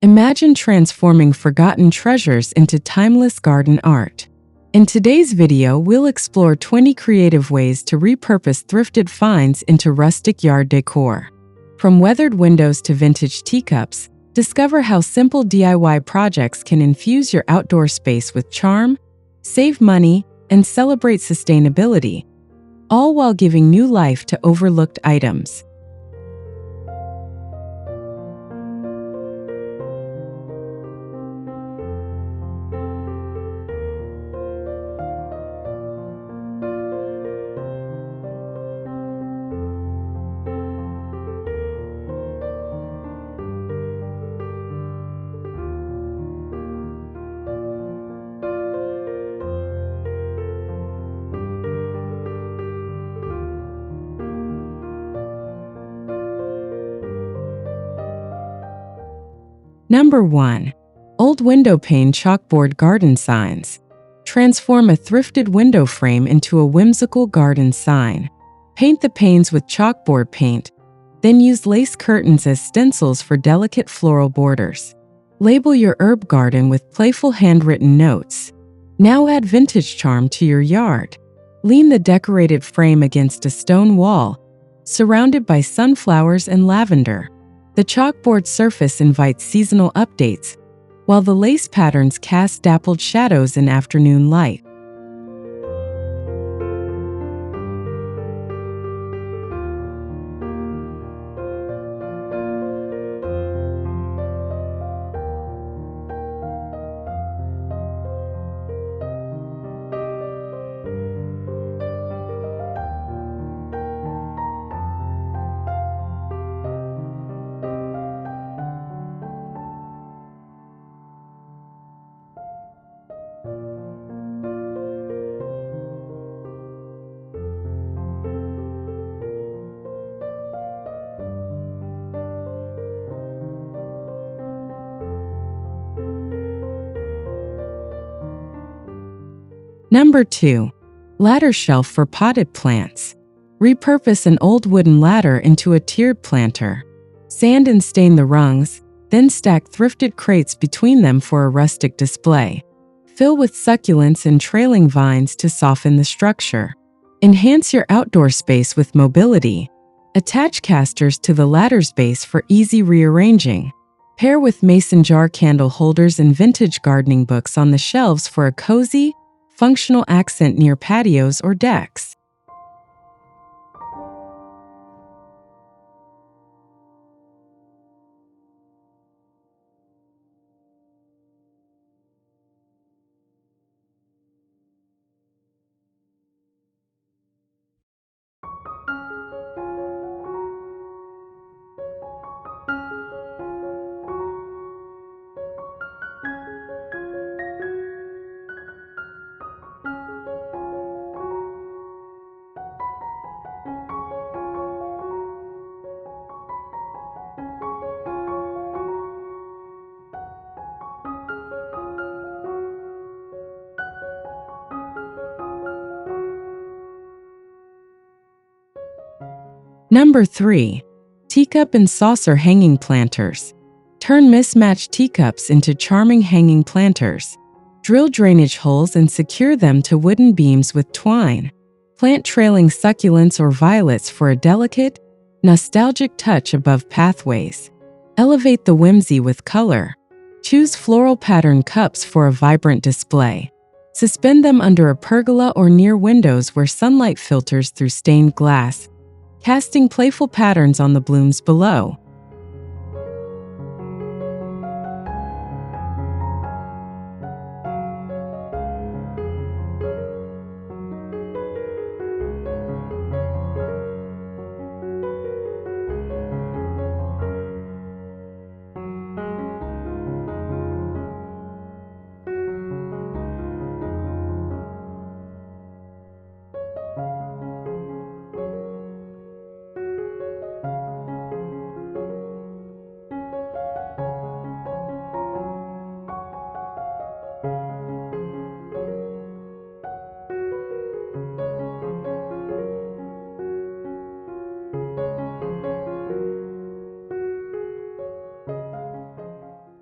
Imagine transforming forgotten treasures into timeless garden art. In today's video, we'll explore 20 creative ways to repurpose thrifted finds into rustic yard decor. From weathered windows to vintage teacups, discover how simple DIY projects can infuse your outdoor space with charm, save money, and celebrate sustainability, all while giving new life to overlooked items. Number 1. Old window pane chalkboard garden signs. Transform a thrifted window frame into a whimsical garden sign. Paint the panes with chalkboard paint, then use lace curtains as stencils for delicate floral borders. Label your herb garden with playful handwritten notes. Now add vintage charm to your yard. Lean the decorated frame against a stone wall, surrounded by sunflowers and lavender. The chalkboard surface invites seasonal updates, while the lace patterns cast dappled shadows in afternoon light. Number 2. Ladder shelf for potted plants. Repurpose an old wooden ladder into a tiered planter. Sand and stain the rungs, then stack thrifted crates between them for a rustic display. Fill with succulents and trailing vines to soften the structure. Enhance your outdoor space with mobility. Attach casters to the ladder's base for easy rearranging. Pair with mason jar candle holders and vintage gardening books on the shelves for a cozy, functional accent near patios or decks. Number 3. Teacup and saucer hanging planters. Turn mismatched teacups into charming hanging planters. Drill drainage holes and secure them to wooden beams with twine. Plant trailing succulents or violets for a delicate, nostalgic touch above pathways. Elevate the whimsy with color. Choose floral pattern cups for a vibrant display. Suspend them under a pergola or near windows where sunlight filters through stained glass, casting playful patterns on the blooms below.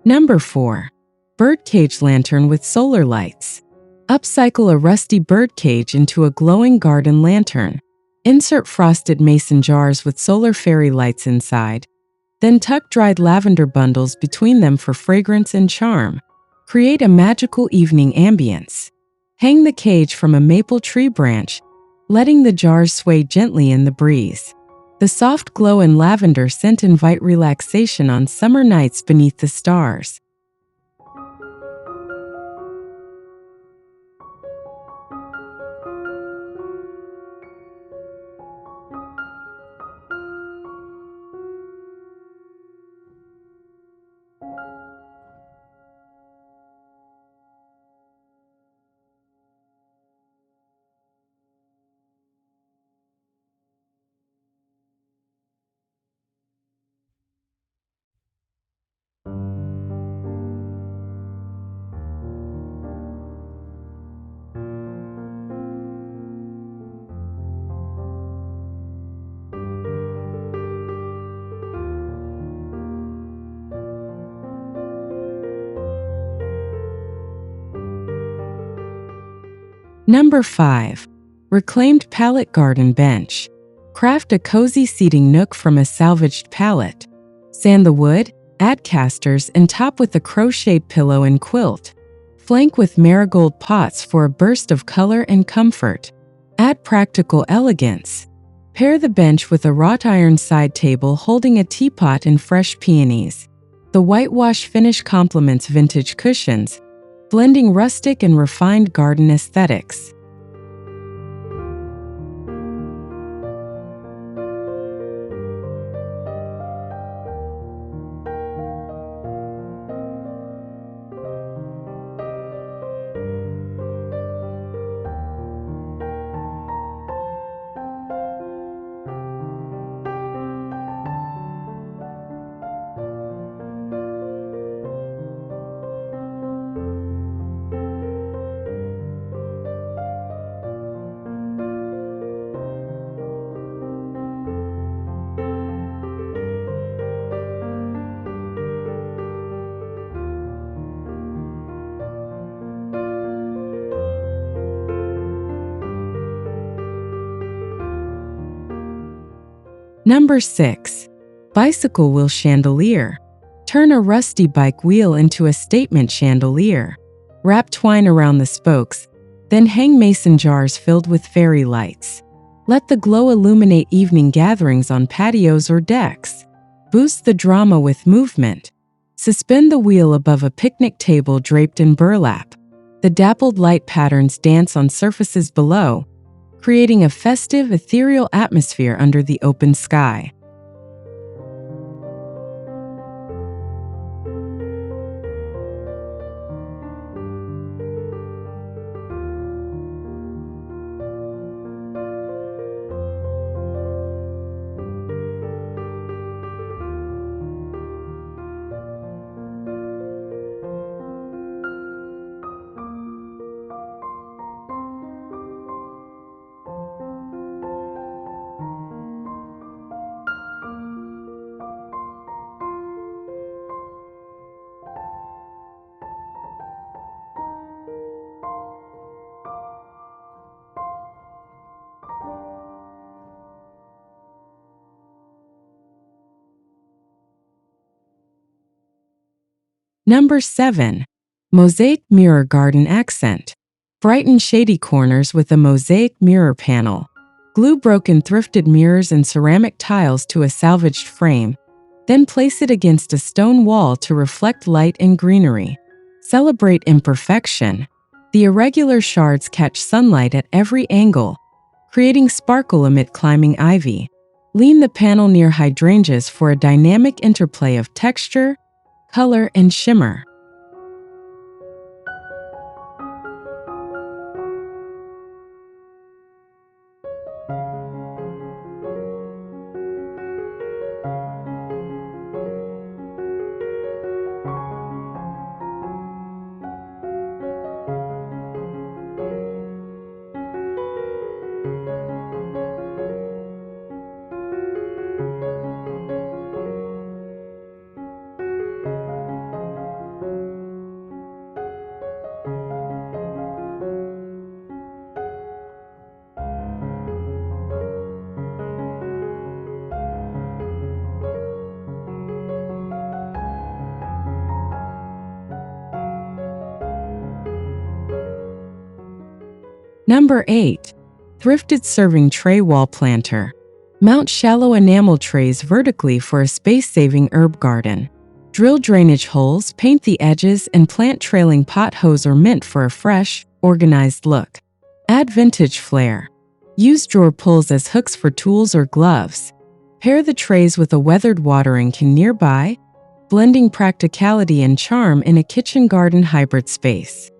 Number 4. Birdcage lantern with solar lights. Upcycle a rusty birdcage into a glowing garden lantern. Insert frosted mason jars with solar fairy lights inside. Then tuck dried lavender bundles between them for fragrance and charm. Create a magical evening ambience. Hang the cage from a maple tree branch, letting the jars sway gently in the breeze. The soft glow and lavender scent invite relaxation on summer nights beneath the stars. Number 5. Reclaimed pallet garden bench. Craft a cozy seating nook from a salvaged pallet. Sand the wood, add casters, and top with a crocheted pillow and quilt. Flank with marigold pots for a burst of color and comfort. Add practical elegance. Pair the bench with a wrought iron side table holding a teapot and fresh peonies. The whitewash finish complements vintage cushions, blending rustic and refined garden aesthetics. Number 6. Bicycle wheel chandelier. Turn a rusty bike wheel into a statement chandelier. Wrap twine around the spokes, then hang mason jars filled with fairy lights. Let the glow illuminate evening gatherings on patios or decks. Boost the drama with movement. Suspend the wheel above a picnic table draped in burlap. The dappled light patterns dance on surfaces below, creating a festive, ethereal atmosphere under the open sky. Number 7. Mosaic mirror garden accent. Brighten shady corners with a mosaic mirror panel. Glue broken thrifted mirrors and ceramic tiles to a salvaged frame, then place it against a stone wall to reflect light and greenery. Celebrate imperfection. The irregular shards catch sunlight at every angle, creating sparkle amid climbing ivy. Lean the panel near hydrangeas for a dynamic interplay of texture, color, and shimmer. Number 8. Thrifted Serving Tray Wall Planter. Mount shallow enamel trays vertically for a space-saving herb garden. Drill drainage holes, paint the edges, and plant trailing pot hose or mint for a fresh, organized look. Add vintage flair. Use drawer pulls as hooks for tools or gloves. Pair the trays with a weathered watering can nearby, blending practicality and charm in a kitchen-garden hybrid space.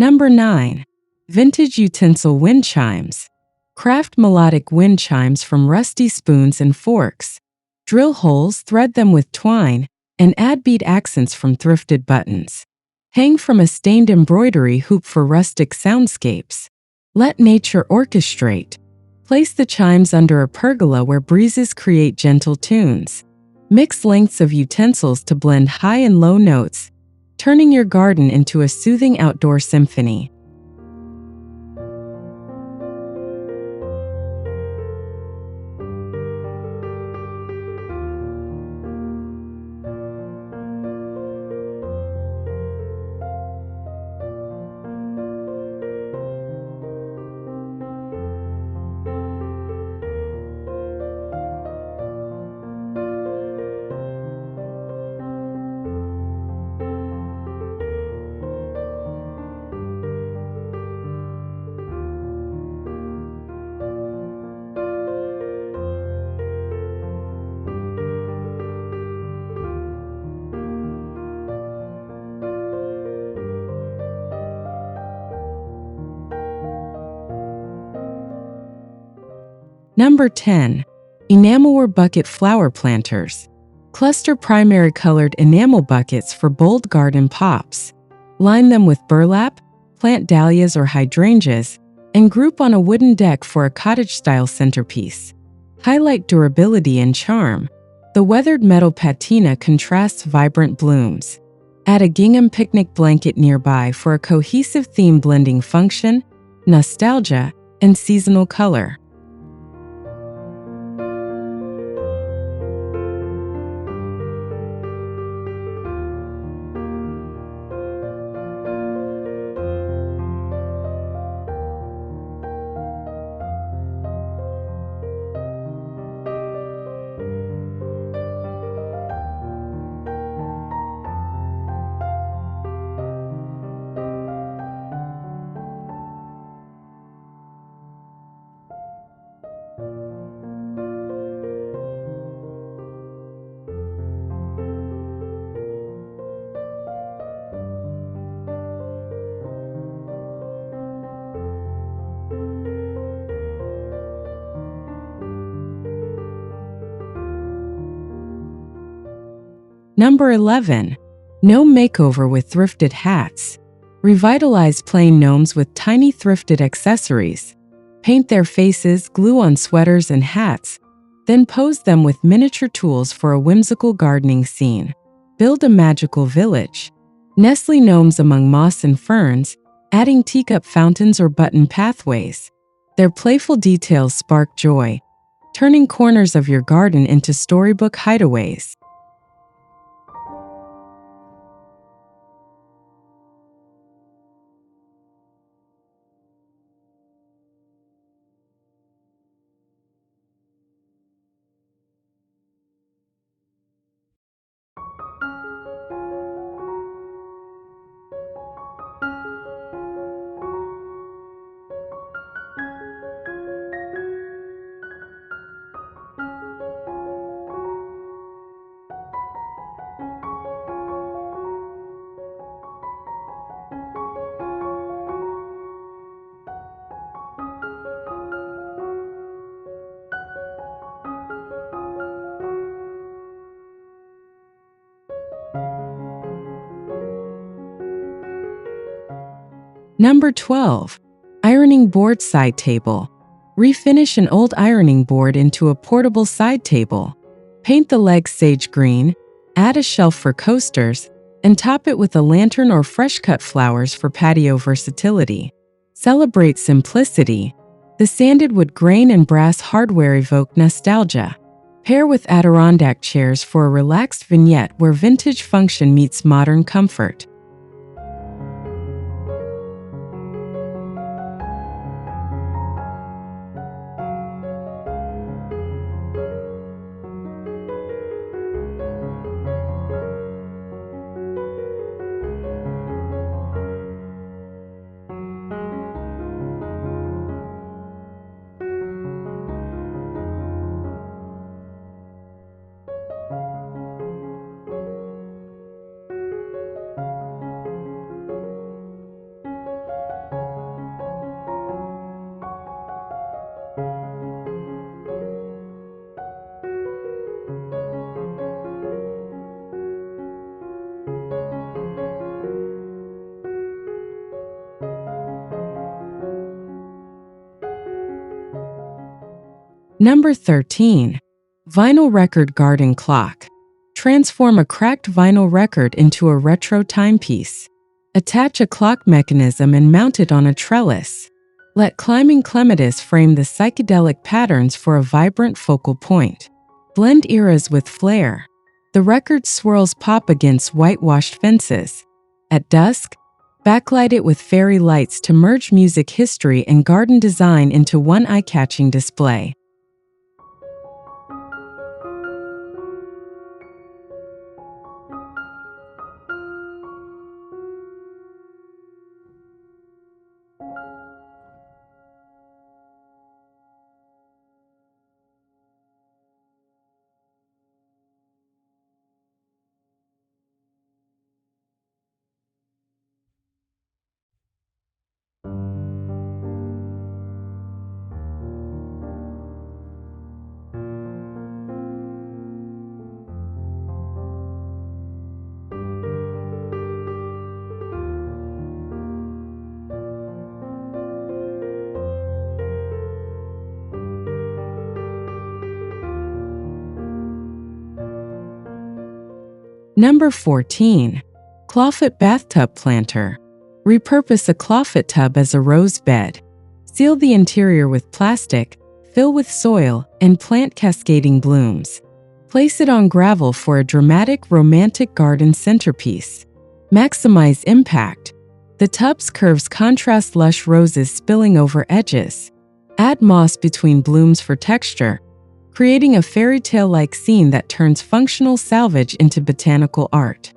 Number 9. Vintage Utensil Wind Chimes. Craft melodic wind chimes from rusty spoons and forks. Drill holes, thread them with twine, and add bead accents from thrifted buttons. Hang from a stained embroidery hoop for rustic soundscapes. Let nature orchestrate. Place the chimes under a pergola where breezes create gentle tunes. Mix lengths of utensils to blend high and low notes, turning your garden into a soothing outdoor symphony. Number 10. Enamelware Bucket Flower Planters. Cluster primary colored enamel buckets for bold garden pops. Line them with burlap, plant dahlias or hydrangeas, and group on a wooden deck for a cottage-style centerpiece. Highlight durability and charm. The weathered metal patina contrasts vibrant blooms. Add a gingham picnic blanket nearby for a cohesive theme blending function, nostalgia, and seasonal color. Number 11. Gnome Makeover with Thrifted Hats. Revitalize plain gnomes with tiny thrifted accessories. Paint their faces, glue on sweaters and hats, then pose them with miniature tools for a whimsical gardening scene. Build a magical village. Nestle gnomes among moss and ferns, adding teacup fountains or button pathways. Their playful details spark joy, turning corners of your garden into storybook hideaways. Number 12. Ironing board side table. Refinish an old ironing board into a portable side table. Paint the legs sage green, add a shelf for coasters, and top it with a lantern or fresh-cut flowers for patio versatility. Celebrate simplicity. The sanded wood grain and brass hardware evoke nostalgia. Pair with Adirondack chairs for a relaxed vignette where vintage function meets modern comfort. Number 13. Vinyl record garden clock. Transform a cracked vinyl record into a retro timepiece. Attach a clock mechanism and mount it on a trellis. Let climbing clematis frame the psychedelic patterns for a vibrant focal point. Blend eras with flair. The record's swirls pop against whitewashed fences. At dusk, backlight it with fairy lights to merge music history and garden design into one eye-catching display. Number 14. Clawfoot bathtub planter. Repurpose a clawfoot tub as a rose bed. Seal the interior with plastic, fill with soil, and plant cascading blooms. Place it on gravel for a dramatic, romantic garden centerpiece. Maximize impact. The tub's curves contrast lush roses spilling over edges. Add moss between blooms for texture, creating a fairy tale-like scene that turns functional salvage into botanical art.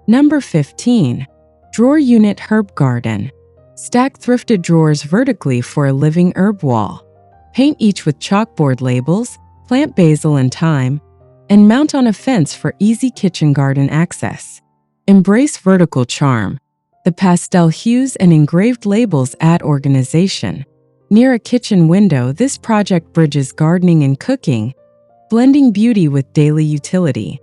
Number 15. Drawer Unit Herb Garden. Stack thrifted drawers vertically for a living herb wall. Paint each with chalkboard labels, plant basil and thyme, and mount on a fence for easy kitchen garden access. Embrace vertical charm. The pastel hues and engraved labels add organization. Near a kitchen window, this project bridges gardening and cooking, blending beauty with daily utility.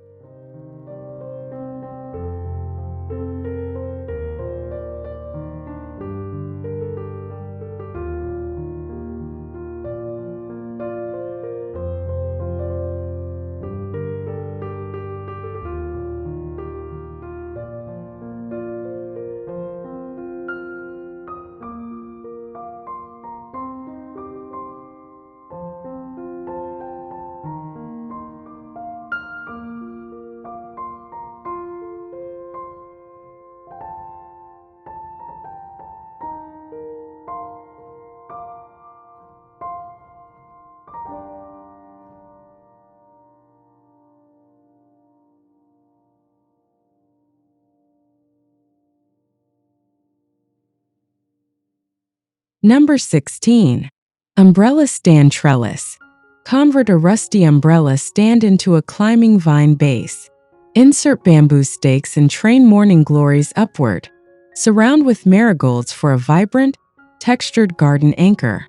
Number 16. Umbrella Stand Trellis. Convert a rusty umbrella stand into a climbing vine base. Insert bamboo stakes and train morning glories upward. Surround with marigolds for a vibrant, textured garden anchor.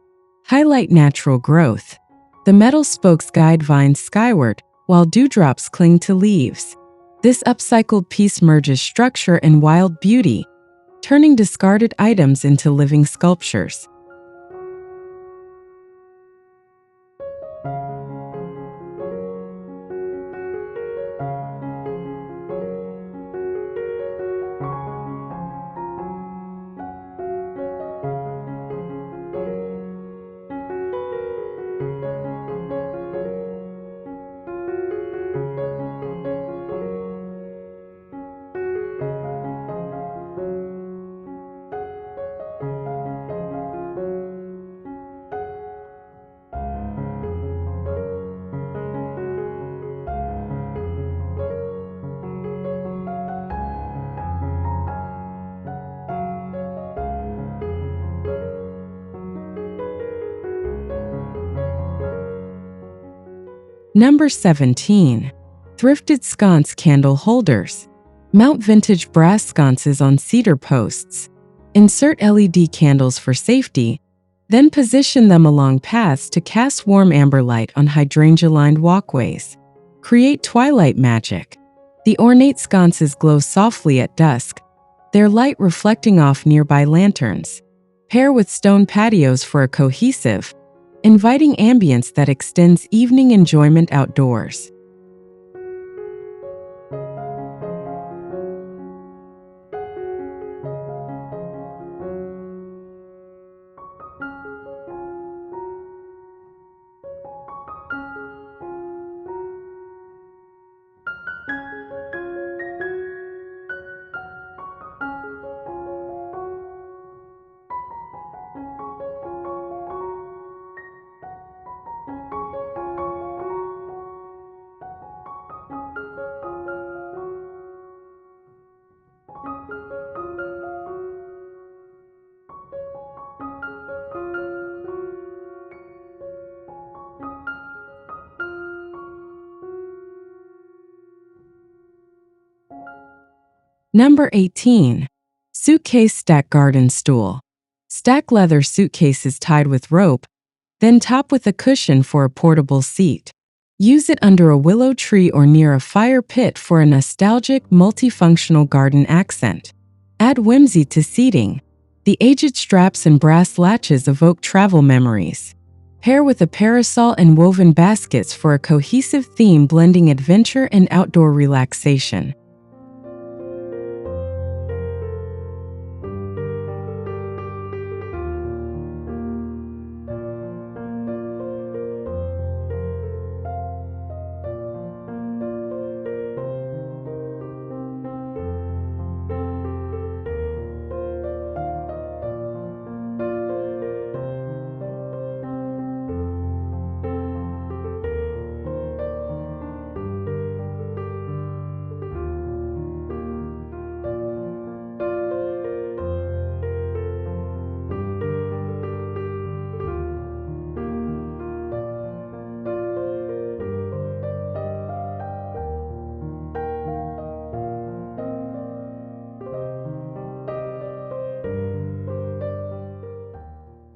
Highlight natural growth. The metal spokes guide vines skyward, while dewdrops cling to leaves. This upcycled piece merges structure and wild beauty, turning discarded items into living sculptures. Number 17. Thrifted Sconce Candle Holders. Mount vintage brass sconces on cedar posts. Insert LED candles for safety, then position them along paths to cast warm amber light on hydrangea-lined walkways. Create twilight magic. The ornate sconces glow softly at dusk, their light reflecting off nearby lanterns. Pair with stone patios for a cohesive, inviting ambience that extends evening enjoyment outdoors. Number 18. Suitcase Stack Garden Stool. Stack leather suitcases tied with rope, then top with a cushion for a portable seat. Use it under a willow tree or near a fire pit for a nostalgic, multifunctional garden accent. Add whimsy to seating. The aged straps and brass latches evoke travel memories. Pair with a parasol and woven baskets for a cohesive theme blending adventure and outdoor relaxation.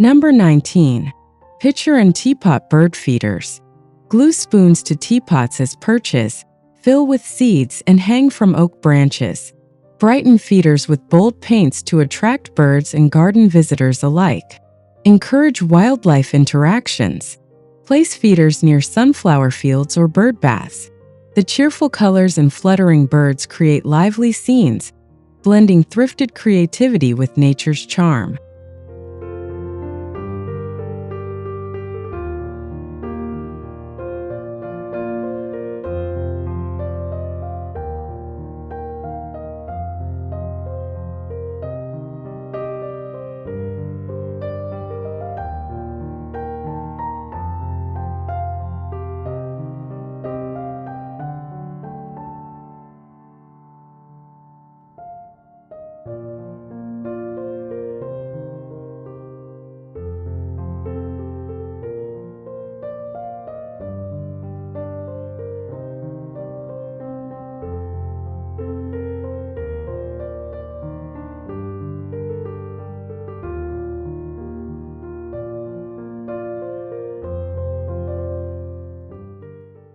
Number 19. Pitcher and Teapot Bird Feeders. Glue spoons to teapots as perches, fill with seeds, and hang from oak branches. Brighten feeders with bold paints to attract birds and garden visitors alike. Encourage wildlife interactions. Place feeders near sunflower fields or bird baths. The cheerful colors and fluttering birds create lively scenes, blending thrifted creativity with nature's charm.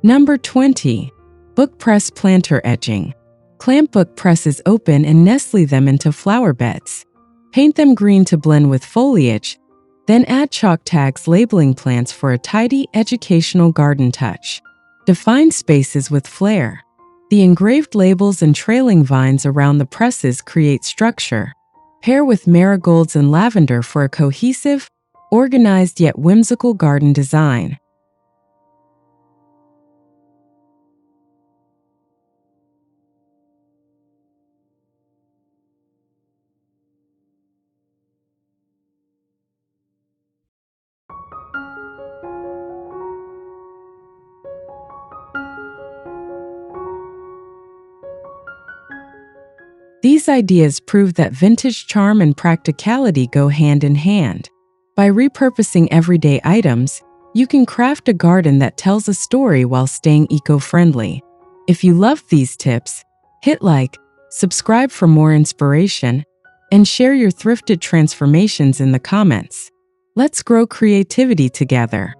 Number 20. Book press planter edging. Clamp book presses open and nestle them into flower beds. Paint them green to blend with foliage, then add chalk tags labeling plants for a tidy, educational garden touch. Define spaces with flair. The engraved labels and trailing vines around the presses create structure. Pair with marigolds and lavender for a cohesive, organized yet whimsical garden design. These ideas prove that vintage charm and practicality go hand in hand. By repurposing everyday items, you can craft a garden that tells a story while staying eco-friendly. If you loved these tips, hit like, subscribe for more inspiration, and share your thrifted transformations in the comments. Let's grow creativity together.